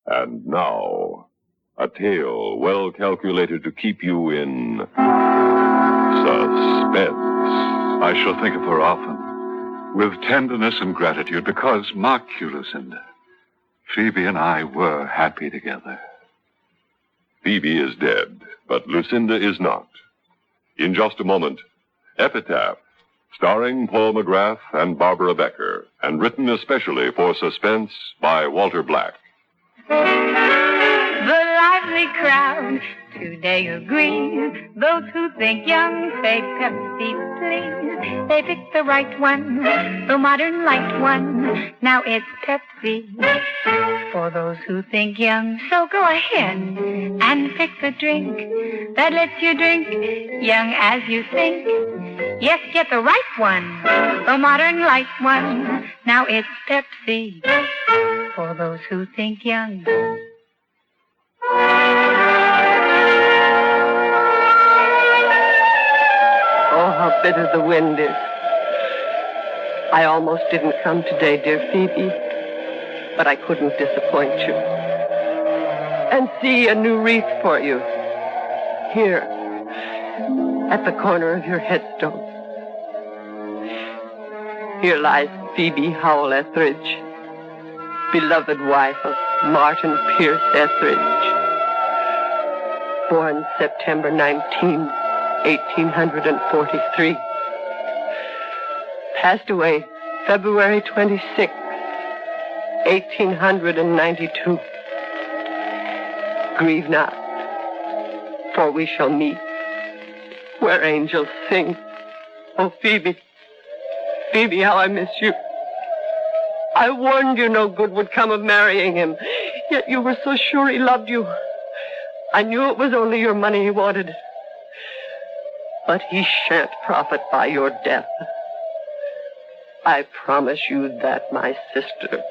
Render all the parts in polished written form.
And now, a tale well calculated to keep you in suspense. I shall think of her often, with tenderness and gratitude, because, mark you, Lucinda, Phoebe and I were happy together. Phoebe is dead, but Lucinda is not. In just a moment, Epitaph, starring Paul McGrath and Barbara Becker, and written especially for Suspense by Walter Black. The lively crowd today agree. Those who think young say Pepsi, please. They pick the right one, the modern light one. Now it's Pepsi. For those who think young, so go ahead and pick the drink that lets you drink young as you think. Yes, get the right one, the modern light one. Now it's Pepsi. For those who think young. Oh, how bitter the wind is. I almost didn't come today, dear Phoebe, but I couldn't disappoint you. And see, a new wreath for you. Here, at the corner of your headstone. Here lies Phoebe Howell Etheridge, beloved wife of Martin Pierce Etheridge, born September 19, 1843. Passed away February 26, 1892. Grieve not, for we shall meet where angels sing. Oh, Phoebe, Phoebe, how I miss you. I warned you no good would come of marrying him, yet you were so sure he loved you. I knew it was only your money he wanted. But he shan't profit by your death. I promise you that, my sister.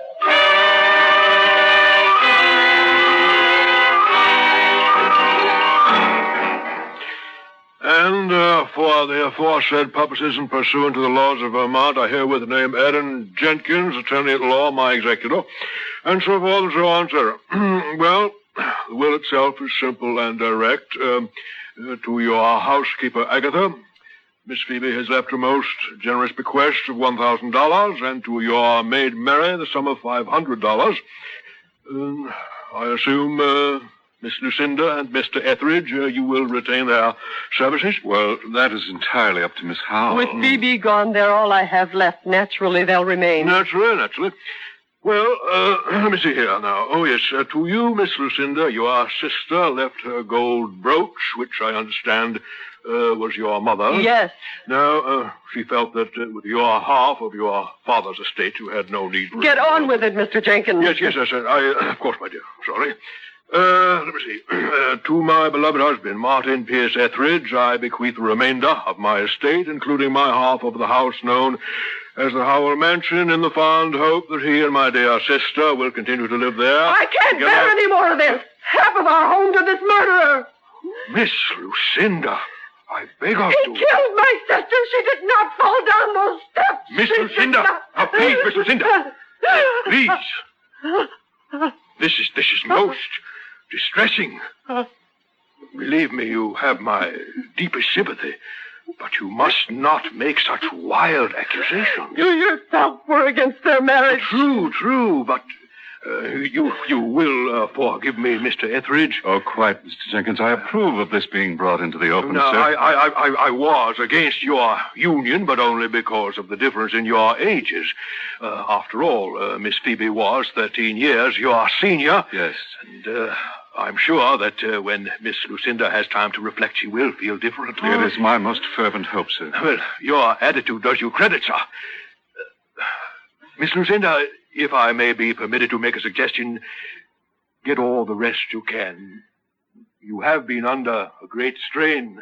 And for the aforesaid purposes and pursuant to the laws of Vermont, I herewith name Aaron Jenkins, attorney at law, my executor, and so forth and so on, sir. Well, the will itself is simple and direct. To your housekeeper, Agatha, Miss Phoebe has left a most generous bequest of $1,000, and to your maid Mary, the sum of $500. I assume, Miss Lucinda and Mr. Etheridge, you will retain their services? Well, that is entirely up to Miss Howell. With Phoebe gone, they're all I have left. Naturally, they'll remain. Naturally. Well, let me see here now. Oh, yes, to you, Miss Lucinda, your sister left her gold brooch, which I understand was your mother. Yes. Now, she felt that with your half of your father's estate, you had no need for Get on with it, Mr. Jenkins. Yes, of course, my dear. Sorry. Let me see. To my beloved husband, Martin Pierce Etheridge, I bequeath the remainder of my estate, including my half of the house known as the Howell Mansion, in the fond hope that he and my dear sister will continue to live there. I can't bear any more of this. Half of our home to this murderer. Miss Lucinda, I beg of you. He killed my sister. She did not fall down those steps. Miss Lucinda. Now, please, Miss Lucinda. Please. This is most distressing. Believe me, you have my deepest sympathy. But you must not make such wild accusations. You yourself were against their marriage. True, but you will forgive me, Mr. Etheridge. Oh, quite, Mr. Jenkins. I approve of this being brought into the open, No, sir. I was against your union, but only because of the difference in your ages. After all, Miss Phoebe was 13 years your senior. Yes. And I'm sure that when Miss Lucinda has time to reflect, she will feel differently. It is my most fervent hope, sir. Well, your attitude does you credit, sir. Miss Lucinda, if I may be permitted to make a suggestion, get all the rest you can. You have been under a great strain.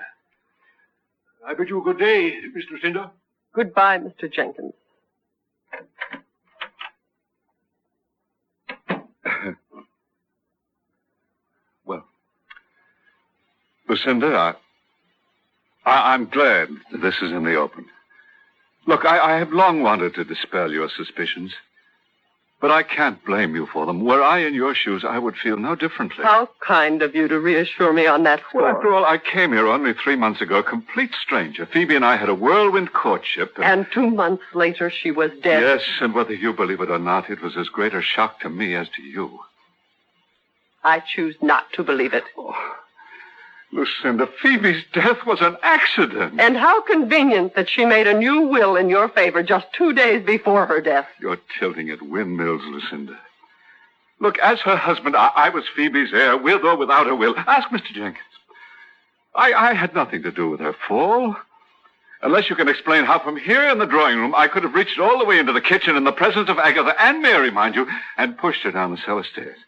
I bid you a good day, Miss Lucinda. Goodbye, Mr. Jenkins. Well, Lucinda, I'm glad that this is in the open. Look, I have long wanted to dispel your suspicions. But I can't blame you for them. Were I in your shoes, I would feel no differently. How kind of you to reassure me on that score. Well, after all, I came here only 3 months ago, a complete stranger. Phoebe and I had a whirlwind courtship. And 2 months later, she was dead. Yes, and whether you believe it or not, it was as great a shock to me as to you. I choose not to believe it. Oh, Lucinda, Phoebe's death was an accident. And how convenient that she made a new will in your favor just 2 days before her death. You're tilting at windmills, Lucinda. Look, as her husband, I was Phoebe's heir, with or without a will. Ask Mr. Jenkins. I had nothing to do with her fall. Unless you can explain how from here in the drawing room I could have reached all the way into the kitchen in the presence of Agatha and Mary, mind you, and pushed her down the cellar stairs.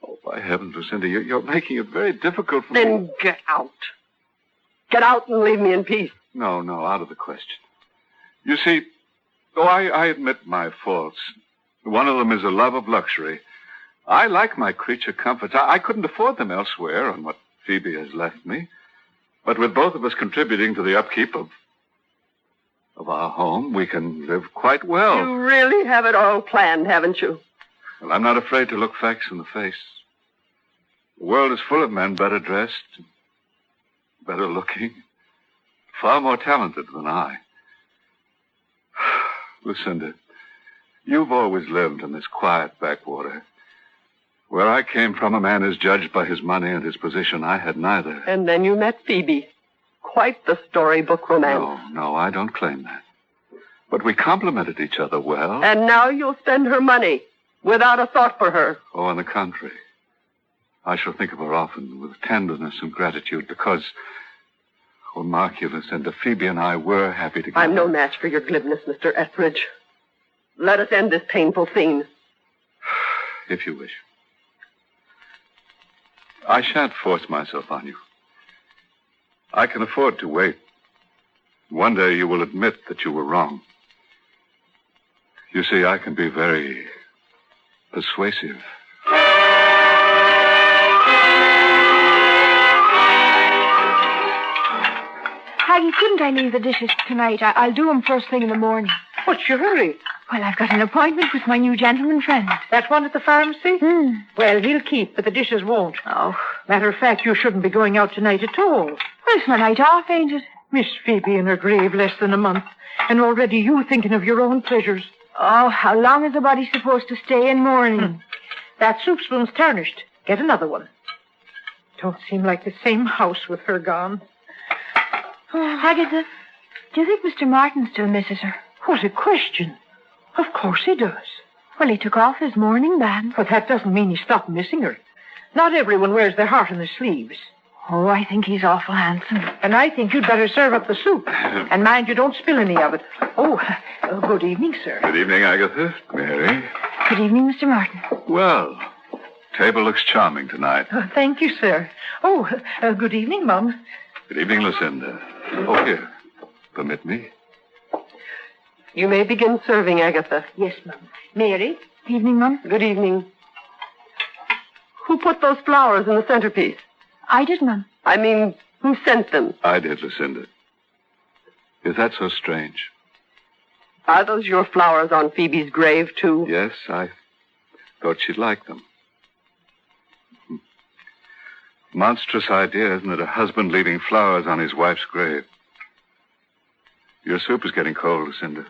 Oh, by heavens, Lucinda, you're making it very difficult for me. Then get out. Get out and leave me in peace. No, out of the question. You see, I admit my faults. One of them is a love of luxury. I like my creature comforts. I couldn't afford them elsewhere on what Phoebe has left me. But with both of us contributing to the upkeep of our home, we can live quite well. You really have it all planned, haven't you? Well, I'm not afraid to look facts in the face. The world is full of men better dressed, better looking, far more talented than I. Lucinda, you've always lived in this quiet backwater. Where I came from, a man is judged by his money and his position. I had neither. And then you met Phoebe. Quite the storybook romance. No, I don't claim that. But we complemented each other well. And now you'll spend her money without a thought for her. Oh, on the contrary. I shall think of her often with tenderness and gratitude because, mark you, Lucinda, Phoebe and I were happy together. I'm no match for your glibness, Mr. Etheridge. Let us end this painful scene. If you wish. I shan't force myself on you. I can afford to wait. One day you will admit that you were wrong. You see, I can be very persuasive. Maggie, couldn't I leave the dishes tonight? I'll do them first thing in the morning. What's your hurry? Well, I've got an appointment with my new gentleman friend. That one at the pharmacy? Well, he'll keep, but the dishes won't. Oh. Matter of fact, you shouldn't be going out tonight at all. Well, it's my night off, ain't it? Miss Phoebe in her grave less than a month, and already you thinking of your own pleasures. Oh, how long is a body supposed to stay in mourning? That soup spoon's tarnished. Get another one. Don't seem like the same house with her gone. Oh, Agatha, do you think Mr. Martin still misses her? What a question. Of course he does. Well, he took off his mourning band. But that doesn't mean he stopped missing her. Not everyone wears their heart in their sleeves. Oh, I think he's awful handsome. And I think you'd better serve up the soup. And mind you don't spill any of it. Oh, good evening, sir. Good evening, Agatha. Mary. Good evening, Mr. Martin. Well, table looks charming tonight. Thank you, sir. Oh, good evening, Mum. Good evening, Lucinda. Oh, here. Permit me. You may begin serving, Agatha. Yes, Mum. Mary? Evening, Mum. Good evening. Who put those flowers in the centerpiece? I did, Mum. I mean, who sent them? I did, Lucinda. Is that so strange? Are those your flowers on Phoebe's grave, too? Yes, I thought she'd like them. Monstrous idea, isn't it? A husband leaving flowers on his wife's grave. Your soup is getting cold, Lucinda.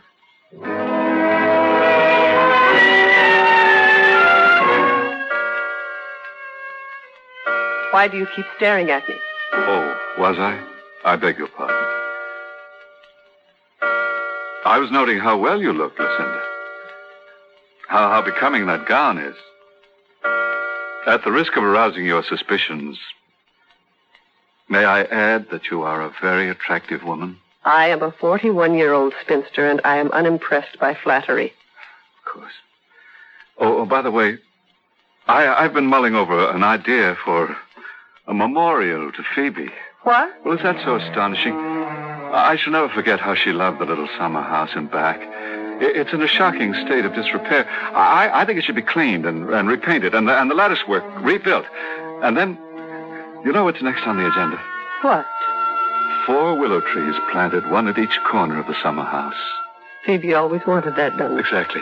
Why do you keep staring at me? Oh, was I? I beg your pardon. I was noting how well you look, Lucinda. How becoming that gown is. At the risk of arousing your suspicions, may I add that you are a very attractive woman? I am a 41-year-old spinster, and I am unimpressed by flattery. Of course. Oh, by the way, I've been mulling over an idea for a memorial to Phoebe. What? Well, is that so astonishing? I shall never forget how she loved the little summer house in back. It's in a shocking state of disrepair. I think it should be cleaned and repainted, and the latticework rebuilt. And then, you know what's next on the agenda? What? 4 willow trees planted, one at each corner of the summer house. Phoebe always wanted that done. Exactly.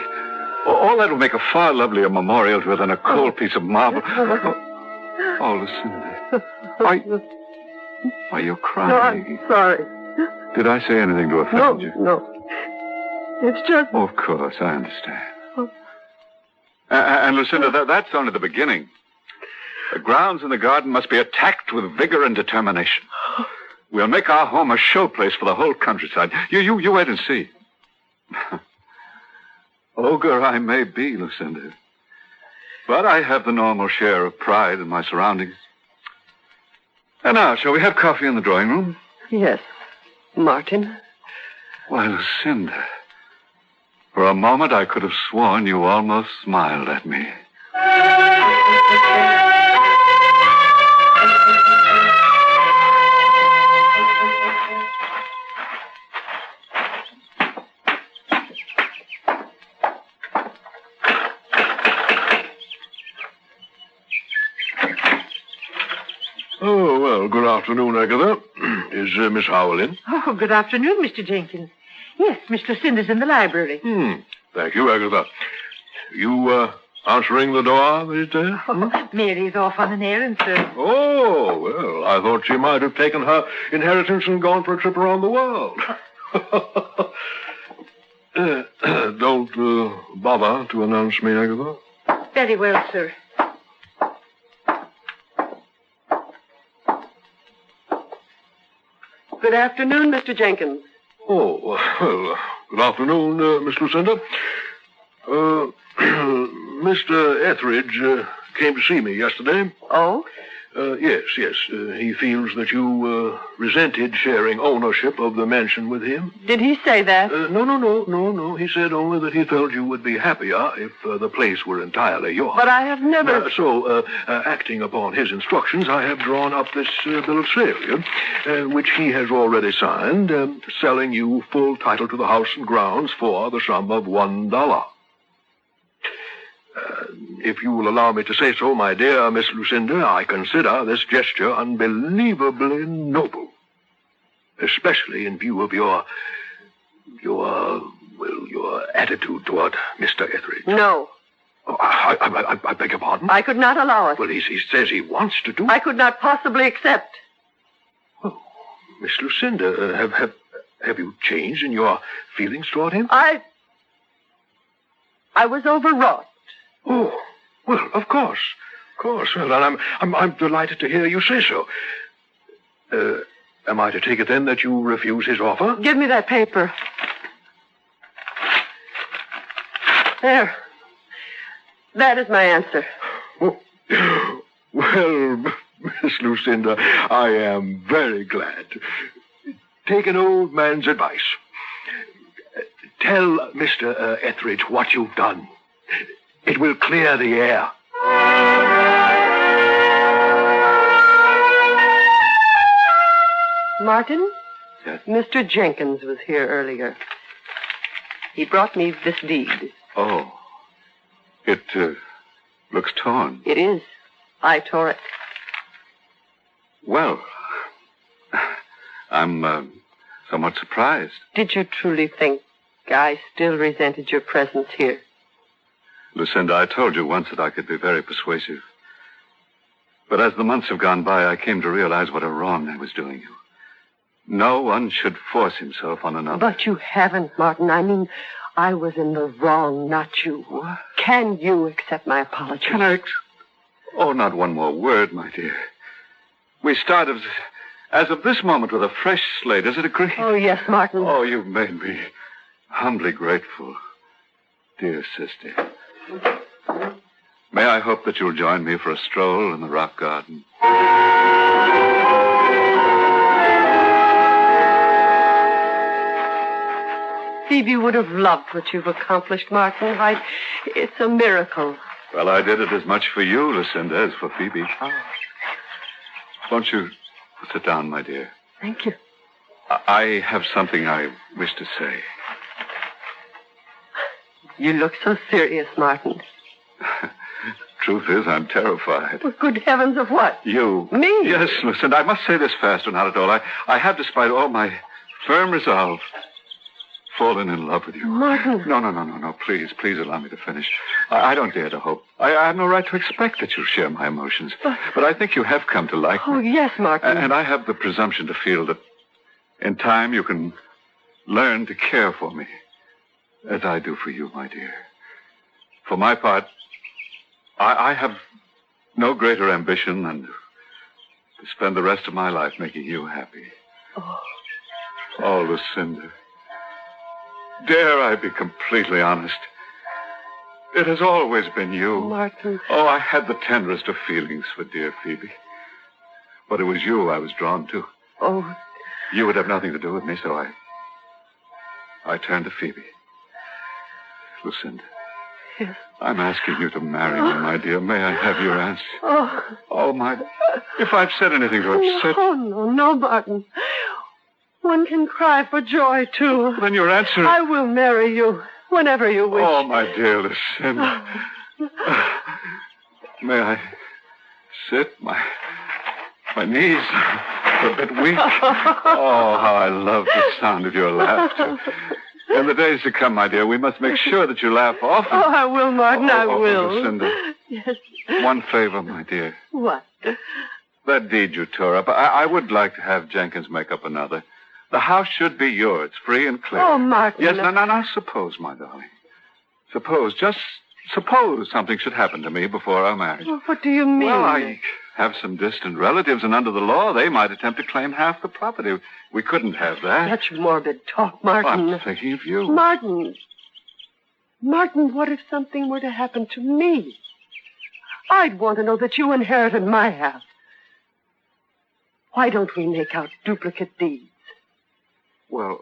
All that will make a far lovelier memorial to her than a cold piece of marble. Oh, Lucinda. Why, you're crying. No, I'm sorry. Did I say anything to offend you? No. It's just... Oh, of course, I understand. And Lucinda, that's only the beginning. The grounds and the garden must be attacked with vigor and determination. We'll make our home a showplace for the whole countryside. You wait and see. Ogre I may be, Lucinda, but I have the normal share of pride in my surroundings. And now, shall we have coffee in the drawing room? Yes. Martin? Why, Lucinda, for a moment I could have sworn you almost smiled at me. Oh, well, good afternoon, Agatha. Is Miss Howell in? Oh, good afternoon, Mr. Jenkins. Yes, Miss Lucinda's in the library. Thank you, Agatha. You, answering the door these days? Mary's off on an errand, sir. Oh, well, I thought she might have taken her inheritance and gone for a trip around the world. Don't bother to announce me, Agatha. Very well, sir. Good afternoon, Mr. Jenkins. Oh, well, good afternoon, Miss Lucinda. Mr. Etheridge came to see me yesterday. Oh? Yes. He feels that you resented sharing ownership of the mansion with him. Did he say that? No. He said only that he felt you would be happier if the place were entirely yours. But I have never... Acting upon his instructions, I have drawn up this bill of sale, which he has already signed, selling you full title to the house and grounds for the sum of $1. If you will allow me to say so, my dear Miss Lucinda, I consider this gesture unbelievably noble, especially in view of your attitude toward Mr. Etheridge. No. Oh, I beg your pardon? I could not allow it. Well, he says he wants to do it. I could not possibly accept. Oh, Miss Lucinda, have you changed in your feelings toward him? I was overwrought. Oh, well, of course. Well, and I'm delighted to hear you say so. Am I to take it then that you refuse his offer? Give me that paper. There. That is my answer. Oh, well, Miss Lucinda, I am very glad. Take an old man's advice. Tell Mr. Etheridge what you've done. It will clear the air. Martin? Yes? Mr. Jenkins was here earlier. He brought me this deed. Oh. It looks torn. It is. I tore it. Well, I'm somewhat surprised. Did you truly think I still resented your presence here? Lucinda, I told you once that I could be very persuasive. But as the months have gone by, I came to realize what a wrong I was doing you. No one should force himself on another. But you haven't, Martin. I mean, I was in the wrong, not you. What? Can you accept my apology? Can I... Oh, not one more word, my dear. We start as of this moment with a fresh slate. Is it agreed? Oh, yes, Martin. Oh, you've made me humbly grateful, dear sister. May I hope that you'll join me for a stroll in the rock garden? Phoebe would have loved what you've accomplished, Martin. It's a miracle. Well, I did it as much for you, Lucinda, as for Phoebe. Oh. Won't you sit down, my dear? Thank you. I have something I wish to say. You look so serious, Martin. Truth is, I'm terrified. Well, good heavens, of what? You. Me? Yes, Lucinda, I must say this fast and not at all. I have, despite all my firm resolve, fallen in love with you. Martin. No. Please allow me to finish. I don't dare to hope. I have no right to expect that you'll share my emotions. But I think you have come to like me. Oh, yes, Martin. And I have the presumption to feel that in time you can learn to care for me as I do for you, my dear. For my part, I have no greater ambition than to spend the rest of my life making you happy. Oh, Lucinda. Dare I be completely honest? It has always been you. Martin. Oh, I had the tenderest of feelings for dear Phoebe. But it was you I was drawn to. Oh. You would have nothing to do with me, so I turned to Phoebe. Lucinda. Yes. I'm asking you to marry me, my dear. May I have your answer? Oh, my... If I've said anything to upset... No, Martin. One can cry for joy, too. Then your answer... I will marry you whenever you wish. Oh, my dear Lucinda. May I sit? My knees are a bit weak. Oh, how I love the sound of your laughter. In the days to come, my dear, we must make sure that you laugh often. Oh, I will, Martin, I will. Lucinda. Yes. One favor, my dear. What? That deed you tore up, I would like to have Jenkins make up another. The house should be yours, free and clear. Oh, Martin. Yes, now, suppose, my darling. Just suppose something should happen to me before our marriage. Well, what do you mean? Well, I have some distant relatives, and under the law, they might attempt to claim half the property. We couldn't have that. Such morbid talk, Martin. I'm thinking of you. Martin, what if something were to happen to me? I'd want to know that you inherited my half. Why don't we make out duplicate deeds? Well,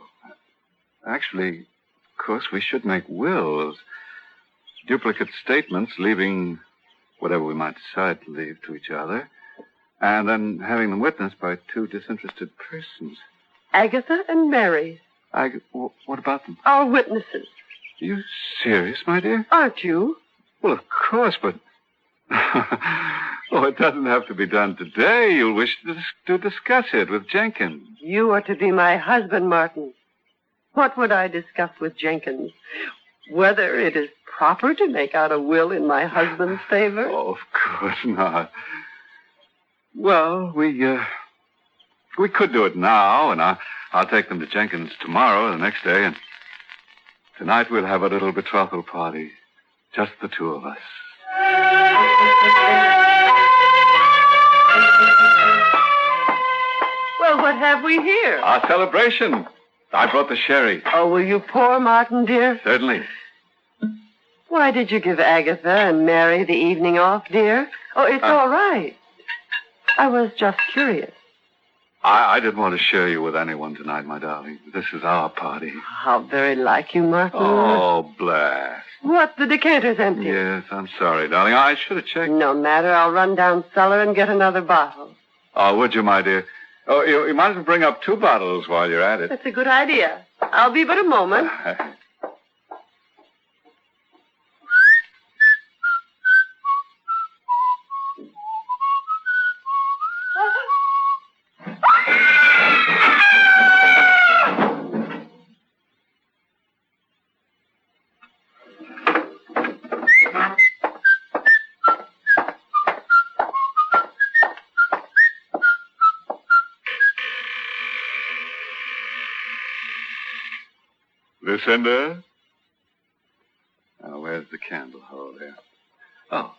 actually, of course, we should make wills. Duplicate statements, leaving whatever we might decide to leave to each other, and then having them witnessed by two disinterested persons. Agatha and Mary. What about them? Our witnesses. Are you serious, my dear? Aren't you? Well, of course, but... Oh, it doesn't have to be done today. You'll wish to discuss it with Jenkins. You are to be my husband, Martin. What would I discuss with Jenkins? Whether it is proper to make out a will in my husband's favor? Oh, of course not. Well, we could do it now, and I'll take them to Jenkins tomorrow or the next day, and tonight we'll have a little betrothal party. Just the two of us. Well, what have we here? Our celebration. I brought the sherry. Oh, will you pour, Martin, dear? Certainly. Why did you give Agatha and Mary the evening off, dear? Oh, it's all right. I was just curious. I didn't want to share you with anyone tonight, my darling. This is our party. How very like you, Martin. Oh, blast. What? The decanter's empty. Yes, I'm sorry, darling. I should have checked. No matter. I'll run down cellar and get another bottle. Oh, would you, my dear? Oh, you might as well bring up 2 bottles while you're at it. That's a good idea. I'll be but a moment. Lucinda? Oh, where's the candle holder? Oh.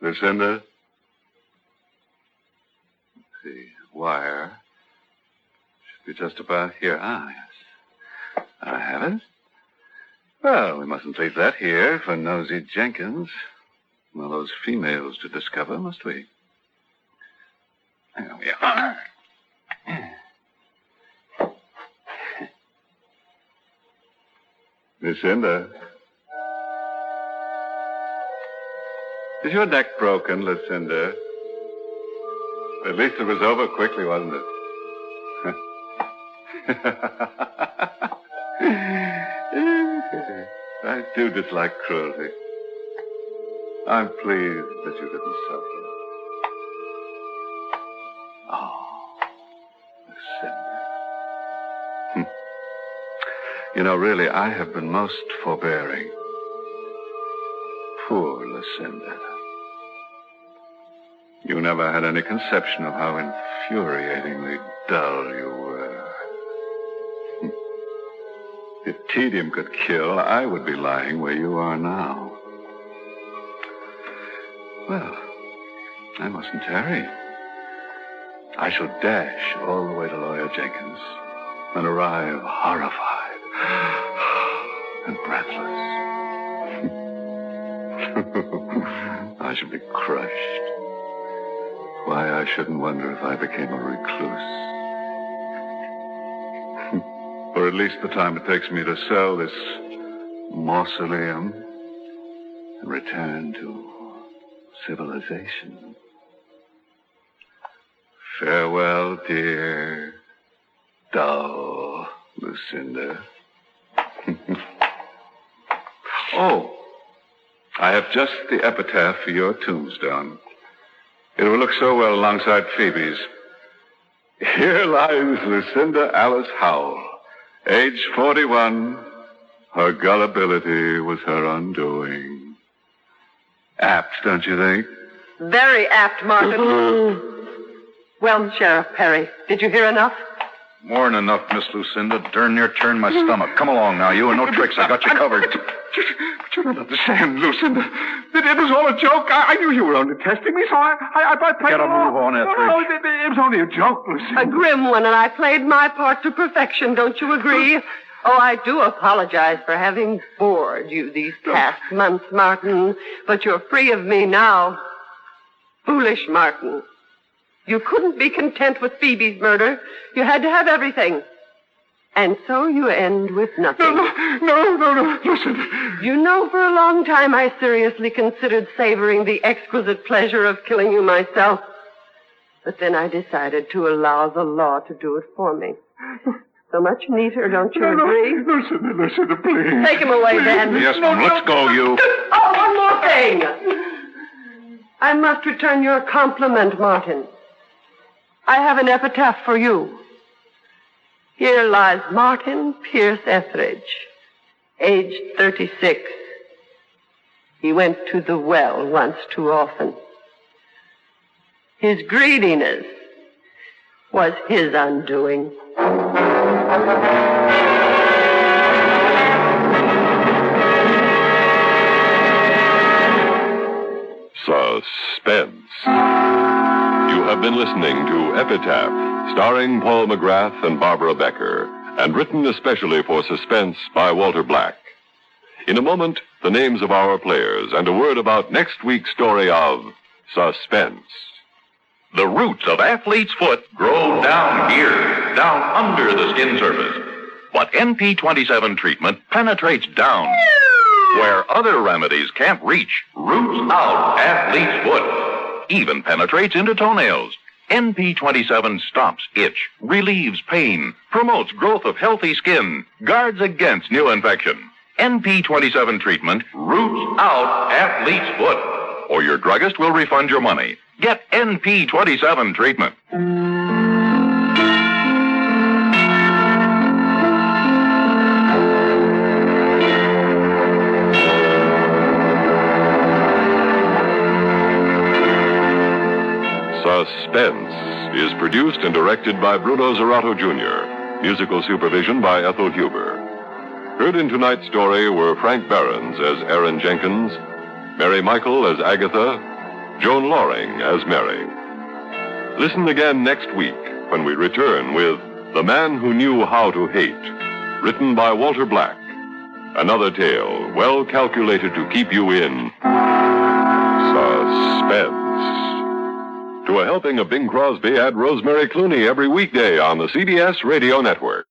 Lucinda? Let's see, wire. Should be just about here. Ah, yes. I have it. Well, we mustn't leave that here for nosy Jenkins. Well, those females to discover, must we? There we are. Lucinda. Is your neck broken, Lucinda? At least it was over quickly, wasn't it? I do dislike cruelty. I'm pleased that you didn't suffer. Oh, Lucinda. You know, really, I have been most forbearing. Poor Lucinda. You never had any conception of how infuriatingly dull you were. If tedium could kill, I would be lying where you are now. Well, I mustn't tarry. I shall dash all the way to Lawyer Jenkins and arrive horrified and breathless. I shall be crushed. Why, I shouldn't wonder if I became a recluse. For at least the time it takes me to sell this mausoleum and return to civilization. Farewell, dear, dull Lucinda. Oh, I have just the epitaph for your tombstone. It will look so well alongside Phoebe's. Here lies Lucinda Alice Howell, age 41. Her gullibility was her undoing. Apt, don't you think? Very apt, Martin. Well, Sheriff Perry, did you hear enough? More than enough, Miss Lucinda. Darn near turned my stomach. Come along now, you, and no tricks. I got you covered. But you don't understand, Lucinda. It was all a joke. I knew you were only testing me, so I played Get a along. move on, Etheridge. No, it was only a joke, Lucinda. A grim one, and I played my part to perfection. Don't you agree? Oh, I do apologize for having bored you these past months, Martin. But you're free of me now. Foolish Martin. You couldn't be content with Phoebe's murder. You had to have everything. And so you end with nothing. No, Lucinda. You know, for a long time I seriously considered savoring the exquisite pleasure of killing you myself. But then I decided to allow the law to do it for me. So much neater, don't you agree? Lucinda, please. Take him away, then. Yes, ma'am. Let's go, you. Oh, one more thing. I must return your compliment, Martin. I have an epitaph for you. Here lies Martin Pierce Etheridge, aged 36. He went to the well once too often. His greediness was his undoing. Suspense. You have been listening to Epitaph, starring Paul McGrath and Barbara Becker, and written especially for Suspense by Walter Black. In a moment, the names of our players and a word about next week's story of Suspense. The roots of athlete's foot grow down here, down under the skin surface. But NP27 treatment penetrates down where other remedies can't reach. Roots out athlete's foot. Even penetrates into toenails. NP27 stops itch, relieves pain, promotes growth of healthy skin, guards against new infection. NP27 treatment roots out athlete's foot. Or your druggist will refund your money. Get NP27 treatment. Suspense is produced and directed by Bruno Zerato Jr., musical supervision by Ethel Huber. Heard in tonight's story were Frank Behrens as Aaron Jenkins, Mary Michael as Agatha, Joan Loring as Mary. Listen again next week when we return with The Man Who Knew How to Hate, written by Walter Black. Another tale well calculated to keep you in suspense. To a helping of Bing Crosby, add Rosemary Clooney every weekday on the CBS Radio Network.